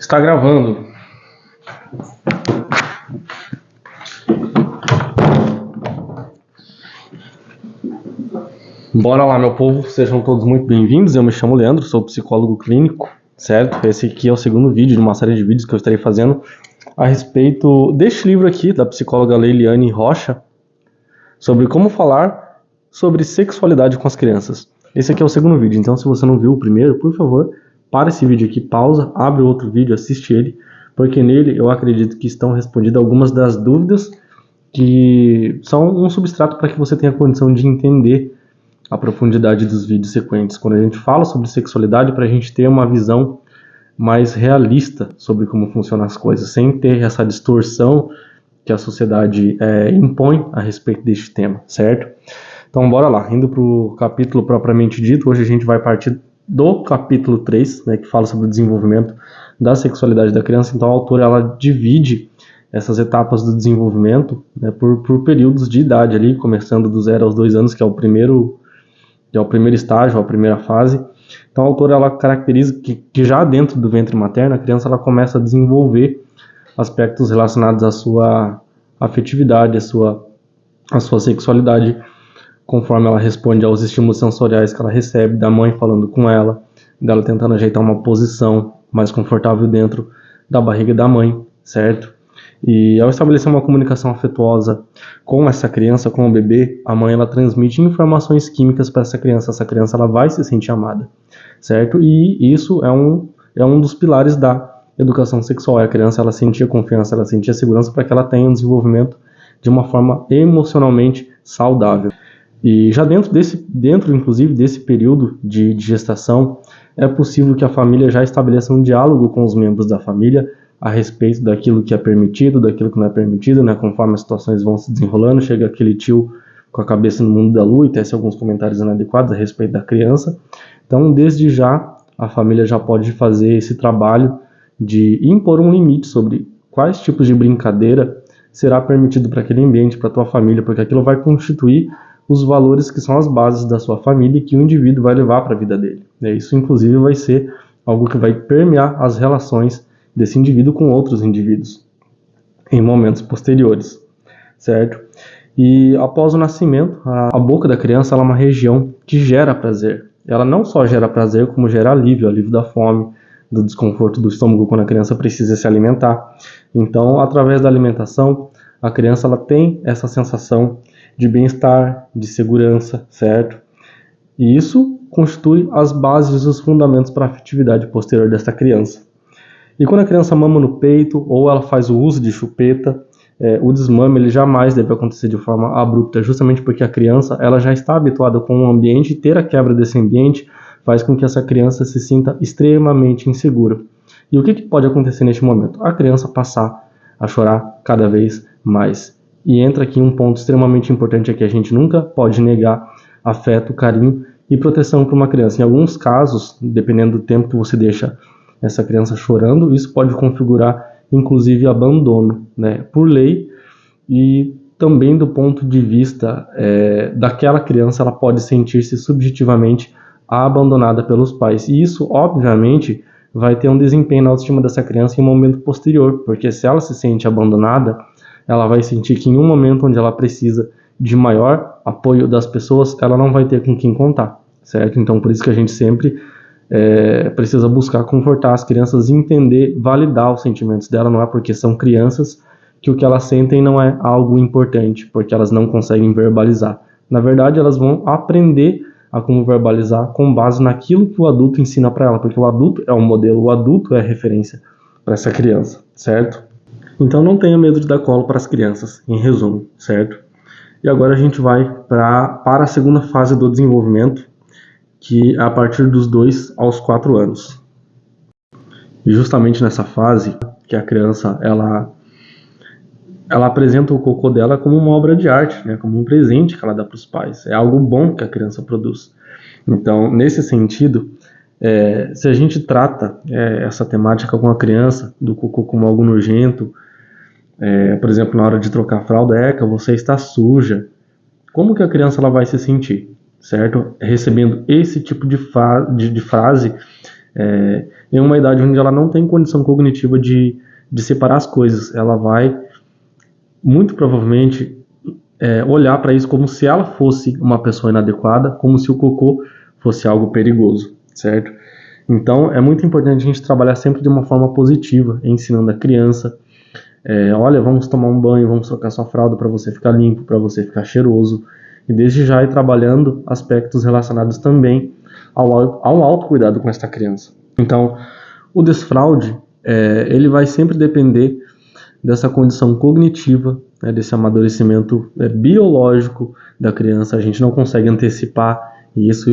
Está gravando. Bora lá, meu povo, sejam todos muito bem-vindos. Eu me chamo Leandro, sou psicólogo clínico, certo? Esse aqui é o segundo vídeo de uma série de vídeos que eu estarei fazendo a respeito deste livro aqui, da psicóloga Leiliane Rocha, sobre como falar sobre sexualidade com as crianças. Esse aqui é o segundo vídeo, então se você não viu o primeiro, por favor, para esse vídeo aqui, pausa, abre outro vídeo, assiste ele, porque nele eu acredito que estão respondidas algumas das dúvidas que são um substrato para que você tenha condição de entender a profundidade dos vídeos sequentes. Quando a gente fala sobre sexualidade, para a gente ter uma visão mais realista sobre como funcionam as coisas, sem ter essa distorção que a sociedade impõe a respeito deste tema, certo? Então bora lá, indo para o capítulo propriamente dito. Hoje a gente vai partir do capítulo 3, né, que fala sobre o desenvolvimento da sexualidade da criança. Então a autora ela divide essas etapas do desenvolvimento, né, por períodos de idade ali, começando do 0 aos 2 anos, que é o primeiro estágio, a primeira fase. Então a autora ela caracteriza que já dentro do ventre materno a criança ela começa a desenvolver aspectos relacionados à sua afetividade, à sua sexualidade, conforme ela responde aos estímulos sensoriais que ela recebe da mãe falando com ela, dela tentando ajeitar uma posição mais confortável dentro da barriga da mãe, certo? E ao estabelecer uma comunicação afetuosa com essa criança, com o bebê, a mãe ela transmite informações químicas para essa criança ela vai se sentir amada, certo? E isso é um dos pilares da educação sexual. A criança ela sentia confiança, ela sentia segurança para que ela tenha um desenvolvimento de uma forma emocionalmente saudável. E já dentro inclusive desse período de gestação, é possível que a família já estabeleça um diálogo com os membros da família a respeito daquilo que é permitido, daquilo que não é permitido, né? Conforme as situações vão se desenrolando, chega aquele tio com a cabeça no mundo da lua e tece alguns comentários inadequados a respeito da criança. Então, desde já, a família já pode fazer esse trabalho de impor um limite sobre quais tipos de brincadeira será permitido para aquele ambiente, para a tua família, porque aquilo vai constituir os valores que são as bases da sua família e que o indivíduo vai levar para a vida dele. Isso, inclusive, vai ser algo que vai permear as relações desse indivíduo com outros indivíduos em momentos posteriores, certo? E após o nascimento, a boca da criança ela é uma região que gera prazer. Ela não só gera prazer, como gera alívio da fome, do desconforto do estômago quando a criança precisa se alimentar. Então, através da alimentação, a criança ela tem essa sensação de bem-estar, de segurança, certo? E isso constitui as bases e os fundamentos para a afetividade posterior dessa criança. E quando a criança mama no peito ou ela faz o uso de chupeta, o desmame ele jamais deve acontecer de forma abrupta, justamente porque a criança ela já está habituada com o ambiente e ter a quebra desse ambiente faz com que essa criança se sinta extremamente insegura. E o que pode acontecer neste momento? A criança passar a chorar cada vez mais. E entra aqui um ponto extremamente importante, é que a gente nunca pode negar afeto, carinho e proteção para uma criança. Em alguns casos, dependendo do tempo que você deixa essa criança chorando, isso pode configurar inclusive abandono, né, por lei, e também do ponto de vista daquela criança, ela pode sentir-se subjetivamente abandonada pelos pais. E isso, obviamente, vai ter um desempenho na autoestima dessa criança em um momento posterior, porque se ela se sente abandonada, ela vai sentir que em um momento onde ela precisa de maior apoio das pessoas, ela não vai ter com quem contar, certo? Então, por isso que a gente sempre precisa buscar confortar as crianças e entender, validar os sentimentos dela. Não é porque são crianças que o que elas sentem não é algo importante, porque elas não conseguem verbalizar. Na verdade, elas vão aprender a como verbalizar com base naquilo que o adulto ensina para ela, porque o adulto é o modelo, o adulto é a referência para essa criança, certo? Então não tenha medo de dar colo para as crianças, em resumo, certo? E agora a gente vai para a segunda fase do desenvolvimento, que é a partir dos 2 aos 4 anos. E justamente nessa fase, que a criança ela apresenta o cocô dela como uma obra de arte, né? Como um presente que ela dá para os pais. É algo bom que a criança produz. Então, nesse sentido, se a gente trata essa temática com a criança, do cocô como algo nojento, por exemplo, na hora de trocar a fralda, Eca, você está suja. Como que a criança ela vai se sentir, certo? Recebendo esse tipo de frase, em uma idade onde ela não tem condição cognitiva de separar as coisas. Ela vai, muito provavelmente, olhar para isso como se ela fosse uma pessoa inadequada, como se o cocô fosse algo perigoso, certo? Então, é muito importante a gente trabalhar sempre de uma forma positiva, ensinando a criança, olha, vamos tomar um banho, vamos trocar sua fralda para você ficar limpo, para você ficar cheiroso, e desde já ir trabalhando aspectos relacionados também ao autocuidado com esta criança. Então, o desfraude, ele vai sempre depender dessa condição cognitiva, desse amadurecimento biológico da criança. A gente não consegue antecipar isso,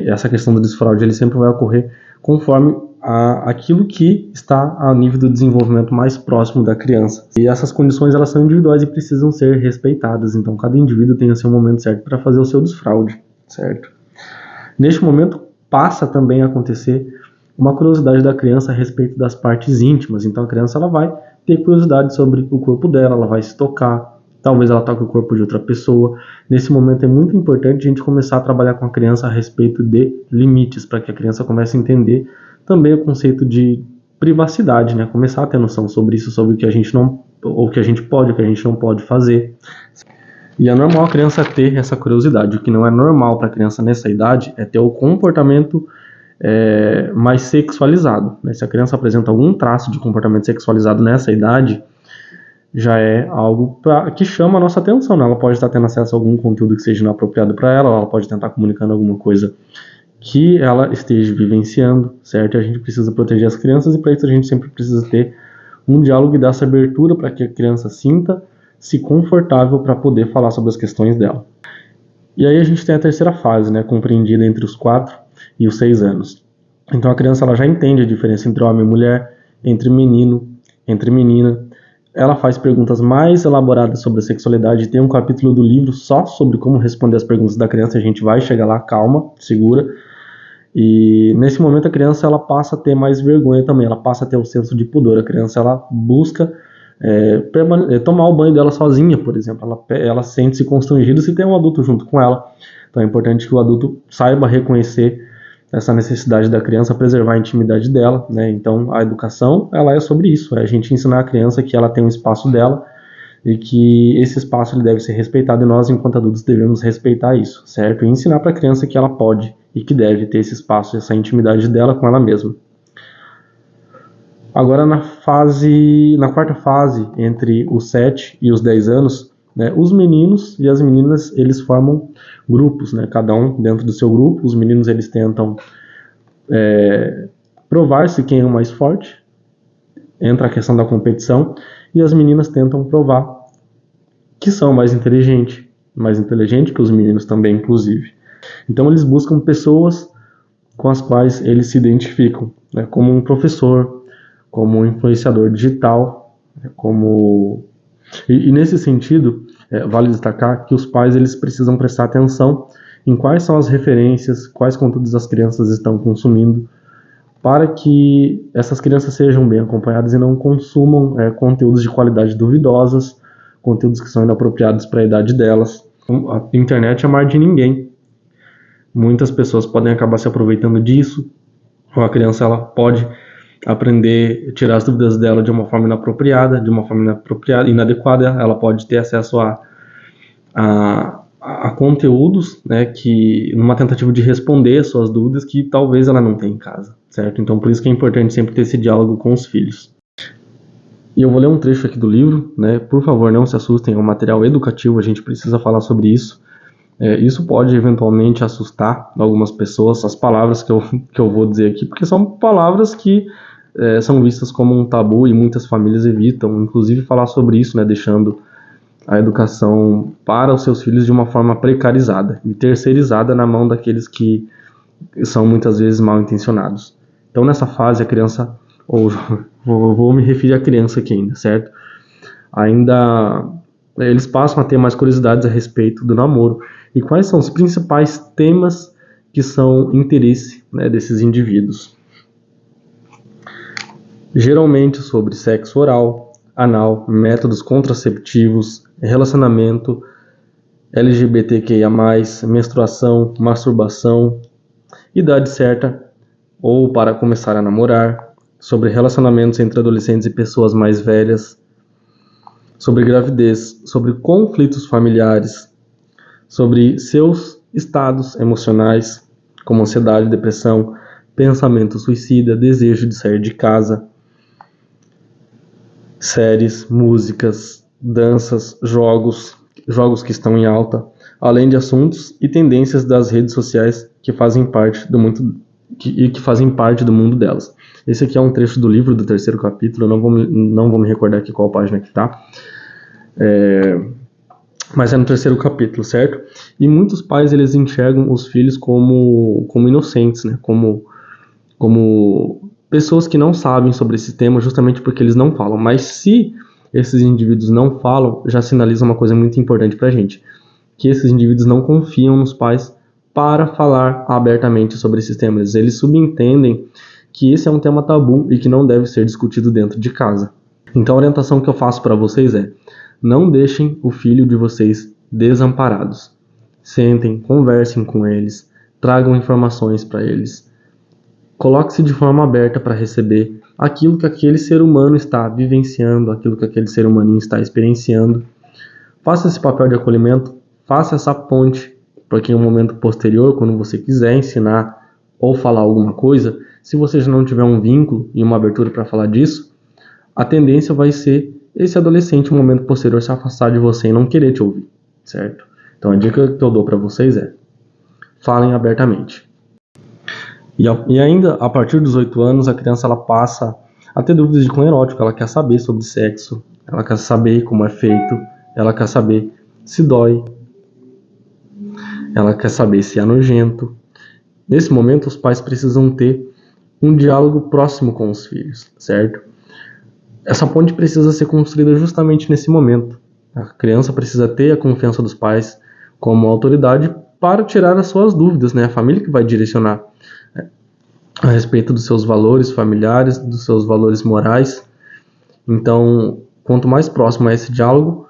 essa questão do desfraude ele sempre vai ocorrer conforme aquilo que está a nível do desenvolvimento mais próximo da criança. E essas condições elas são individuais e precisam ser respeitadas. Então, cada indivíduo tem o seu momento certo para fazer o seu desfraude, certo? Neste momento, passa também a acontecer uma curiosidade da criança a respeito das partes íntimas. Então, a criança ela vai ter curiosidade sobre o corpo dela, ela vai se tocar, talvez ela toque o corpo de outra pessoa. Nesse momento é muito importante a gente começar a trabalhar com a criança a respeito de limites, para que a criança comece a entender também o conceito de privacidade, né? Começar a ter noção sobre isso, sobre o que a gente não, ou o que a gente pode, o que a gente não pode fazer. E é normal a criança ter essa curiosidade. O que não é normal para a criança nessa idade é ter o comportamento mais sexualizado, né? Se a criança apresenta algum traço de comportamento sexualizado nessa idade, já é algo que chama a nossa atenção, né? Ela pode estar tendo acesso a algum conteúdo que seja inapropriado para ela pode estar comunicando alguma coisa que ela esteja vivenciando, certo? A gente precisa proteger as crianças e para isso a gente sempre precisa ter um diálogo e dar essa abertura para que a criança sinta-se confortável para poder falar sobre as questões dela. E aí a gente tem a terceira fase, né? Compreendida entre os 4 e os 6 anos. Então a criança ela já entende a diferença entre homem e mulher, entre menino, entre menina. Ela faz perguntas mais elaboradas sobre a sexualidade. Tem um capítulo do livro só sobre como responder as perguntas da criança. A gente vai chegar lá, calma, segura. E nesse momento a criança ela passa a ter mais vergonha também. Ela passa a ter um senso de pudor. A criança ela busca tomar o banho dela sozinha, por exemplo. Ela sente-se constrangida se tem um adulto junto com ela. Então é importante que o adulto saiba reconhecer essa necessidade da criança, preservar a intimidade dela, né? Então a educação ela é sobre isso, é a gente ensinar a criança que ela tem um espaço dela e que esse espaço ele deve ser respeitado e nós enquanto adultos devemos respeitar isso, certo? E ensinar para a criança que ela pode e que deve ter esse espaço, essa intimidade dela com ela mesma. Agora na quarta fase, entre os 7 e os 10 anos, né, os meninos e as meninas eles formam grupos, né, cada um dentro do seu grupo. Os meninos eles tentam provar-se quem é o mais forte, entra a questão da competição, e as meninas tentam provar que são mais inteligentes que os meninos também, inclusive. Então eles buscam pessoas com as quais eles se identificam, né, como um professor, como um influenciador digital, E nesse sentido, vale destacar que os pais eles precisam prestar atenção em quais são as referências, quais conteúdos as crianças estão consumindo, para que essas crianças sejam bem acompanhadas e não consumam conteúdos de qualidade duvidosas, conteúdos que são inapropriados para a idade delas. A internet é mar de ninguém. Muitas pessoas podem acabar se aproveitando disso, ou a criança ela pode aprender, tirar as dúvidas dela de uma forma inapropriada, inadequada. Ela pode ter acesso a conteúdos, né, que numa tentativa de responder as suas dúvidas que talvez ela não tenha em casa, certo? Então por isso que é importante sempre ter esse diálogo com os filhos. E eu vou ler um trecho aqui do livro, né? Por favor, não se assustem, é um material educativo, a gente precisa falar sobre isso. Isso pode eventualmente assustar algumas pessoas, as palavras que eu vou dizer aqui, porque são palavras que são vistas como um tabu e muitas famílias evitam, inclusive falar sobre isso, né, deixando a educação para os seus filhos de uma forma precarizada e terceirizada na mão daqueles que são muitas vezes mal intencionados. Então nessa fase a criança, ou vou me referir à criança aqui ainda, certo? Ainda eles passam a ter mais curiosidades a respeito do namoro. E quais são os principais temas que são interesse, né, desses indivíduos? Geralmente sobre sexo oral, anal, métodos contraceptivos, relacionamento, LGBTQIA+, menstruação, masturbação, idade certa ou para começar a namorar, sobre relacionamentos entre adolescentes e pessoas mais velhas, sobre gravidez, sobre conflitos familiares, sobre seus estados emocionais, como ansiedade, depressão, pensamento suicida, desejo de sair de casa, séries, músicas, danças, jogos que estão em alta, além de assuntos e tendências das redes sociais que fazem parte do mundo delas. Esse aqui é um trecho do livro do 3º capítulo, eu não vou me recordar aqui qual página que está, mas é no 3º capítulo, certo? E muitos pais, eles enxergam os filhos como inocentes, né? Como pessoas que não sabem sobre esse tema justamente porque eles não falam. Mas se esses indivíduos não falam, já sinaliza uma coisa muito importante pra gente, que esses indivíduos não confiam nos pais para falar abertamente sobre esses temas. Eles subentendem que esse é um tema tabu e que não deve ser discutido dentro de casa. Então a orientação que eu faço para vocês é: não deixem o filho de vocês desamparados. Sentem, conversem com eles, tragam informações para eles. Coloque-se de forma aberta para receber aquilo que aquele ser humano está vivenciando, aquilo que aquele ser humaninho está experienciando. Faça esse papel de acolhimento, faça essa ponte, porque em um momento posterior, quando você quiser ensinar ou falar alguma coisa, se você já não tiver um vínculo e uma abertura para falar disso, a tendência vai ser esse adolescente, no momento posterior, se afastar de você e não querer te ouvir, certo? Então a dica que eu dou para vocês é: falem abertamente. E ainda, a partir dos 8 anos, a criança ela passa a ter dúvidas de cunho erótico, ela quer saber sobre sexo, ela quer saber como é feito, ela quer saber se dói, ela quer saber se é nojento. Nesse momento, os pais precisam ter um diálogo próximo com os filhos, certo? Essa ponte precisa ser construída justamente nesse momento. A criança precisa ter a confiança dos pais como autoridade para tirar as suas dúvidas, né? A família que vai direcionar a respeito dos seus valores familiares, dos seus valores morais. Então, quanto mais próximo a esse diálogo,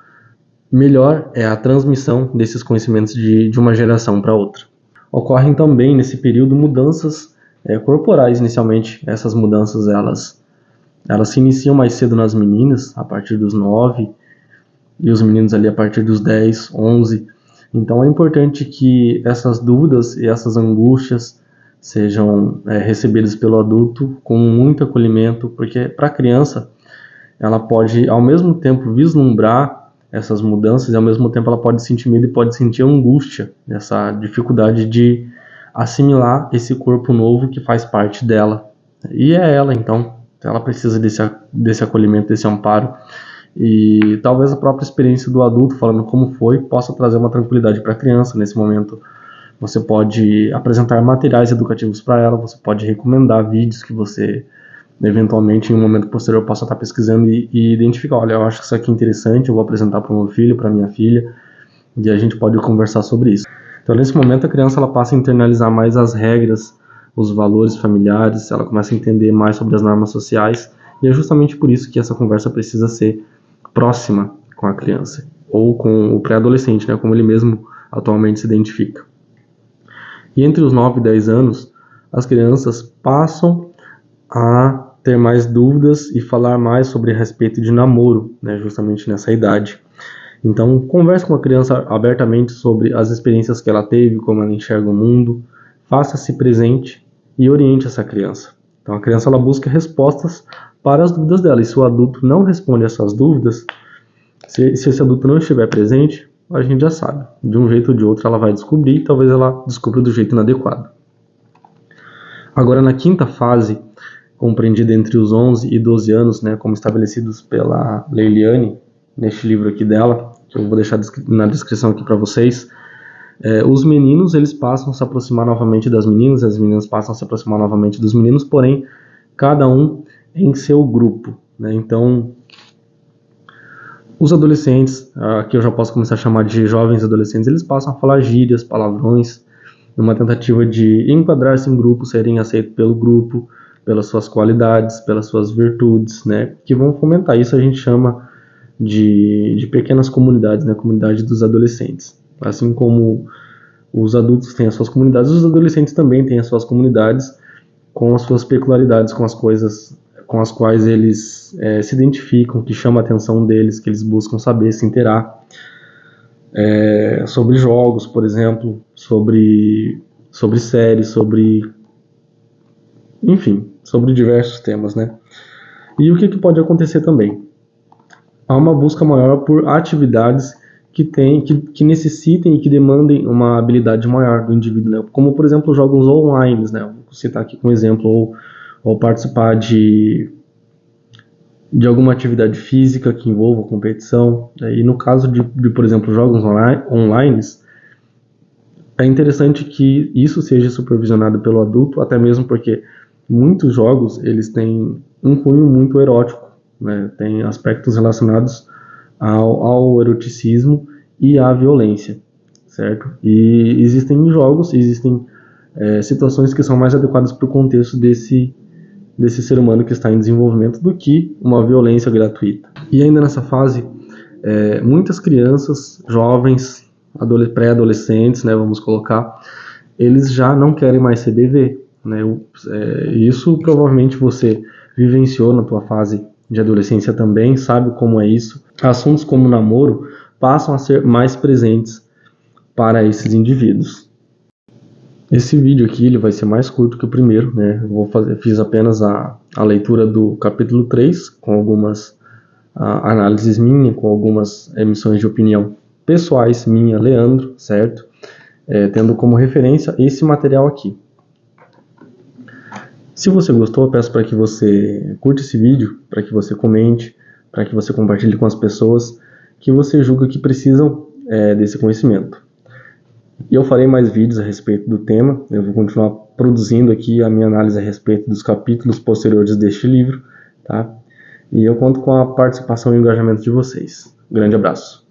melhor é a transmissão desses conhecimentos de uma geração para outra. Ocorrem também nesse período mudanças corporais. Inicialmente, essas mudanças elas se iniciam mais cedo nas meninas, a partir dos 9, e os meninos ali a partir dos 10, 11. Então é importante que essas dúvidas e essas angústias sejam recebidas pelo adulto com muito acolhimento, porque para a criança ela pode ao mesmo tempo vislumbrar essas mudanças e ao mesmo tempo ela pode sentir medo e pode sentir angústia, essa dificuldade de assimilar esse corpo novo que faz parte dela. E é ela, então, ela precisa desse acolhimento, desse amparo, e talvez a própria experiência do adulto falando como foi possa trazer uma tranquilidade para a criança. Nesse momento você pode apresentar materiais educativos para ela, você pode recomendar vídeos que você eventualmente em um momento posterior possa estar pesquisando e identificar: olha, eu acho que isso aqui é interessante, eu vou apresentar para o meu filho, para minha filha, e a gente pode conversar sobre isso. Então nesse momento a criança ela passa a internalizar mais as regras, os valores familiares, ela começa a entender mais sobre as normas sociais, e é justamente por isso que essa conversa precisa ser próxima com a criança, ou com o pré-adolescente, né, como ele mesmo atualmente se identifica. E entre os 9 e 10 anos, as crianças passam a ter mais dúvidas e falar mais sobre a respeito de namoro, né, justamente nessa idade. Então, converse com a criança abertamente sobre as experiências que ela teve, como ela enxerga o mundo, faça-se presente e oriente essa criança. Então, a criança ela busca respostas para as dúvidas dela, e se o adulto não responde essas dúvidas, se esse adulto não estiver presente, a gente já sabe, de um jeito ou de outro ela vai descobrir, e talvez ela descubra do jeito inadequado. Agora, na 5ª fase, compreendida entre os 11 e 12 anos, né, como estabelecidos pela Leiliane, neste livro aqui dela, que eu vou deixar na descrição aqui para vocês, os meninos eles passam a se aproximar novamente das meninas, as meninas passam a se aproximar novamente dos meninos, porém, cada um em seu grupo, né? Então, os adolescentes, que eu já posso começar a chamar de jovens adolescentes, eles passam a falar gírias, palavrões, numa tentativa de enquadrar-se em grupo, serem aceitos pelo grupo, pelas suas qualidades, pelas suas virtudes, né, que vão fomentar. Isso a gente chama de pequenas comunidades, né, comunidade dos adolescentes. Assim como os adultos têm as suas comunidades, os adolescentes também têm as suas comunidades, com as suas peculiaridades, com as coisas com as quais eles se identificam, que chama a atenção deles, que eles buscam saber, se inteirar. Sobre jogos, por exemplo, sobre séries, enfim, sobre diversos temas, né? E o que pode acontecer também? Há uma busca maior por atividades que necessitem e que demandem uma habilidade maior do indivíduo, né? Como, por exemplo, jogos online, né? Vou citar aqui como exemplo, ou participar de alguma atividade física que envolva competição. E no caso de por exemplo, jogos online, é interessante que isso seja supervisionado pelo adulto, até mesmo porque muitos jogos eles têm um cunho muito erótico, né? Tem aspectos relacionados ao eroticismo e à violência, certo? E existem jogos, situações que são mais adequadas para o contexto desse ser humano que está em desenvolvimento do que uma violência gratuita. E ainda nessa fase, muitas crianças, jovens, pré-adolescentes, né, vamos colocar, eles já não querem mais ser bebê, né? Isso provavelmente você vivenciou na tua fase de adolescência também, sabe como é isso. Assuntos como namoro passam a ser mais presentes para esses indivíduos. Esse vídeo aqui ele vai ser mais curto que o primeiro, né? Fiz apenas a leitura do capítulo 3, com algumas análises minhas, com algumas emissões de opinião pessoais minha, Leandro, certo? Tendo como referência esse material aqui. Se você gostou, eu peço para que você curta esse vídeo, para que você comente, para que você compartilhe com as pessoas que você julga que precisam desse conhecimento. E eu farei mais vídeos a respeito do tema, eu vou continuar produzindo aqui a minha análise a respeito dos capítulos posteriores deste livro, tá? E eu conto com a participação e engajamento de vocês. Um grande abraço.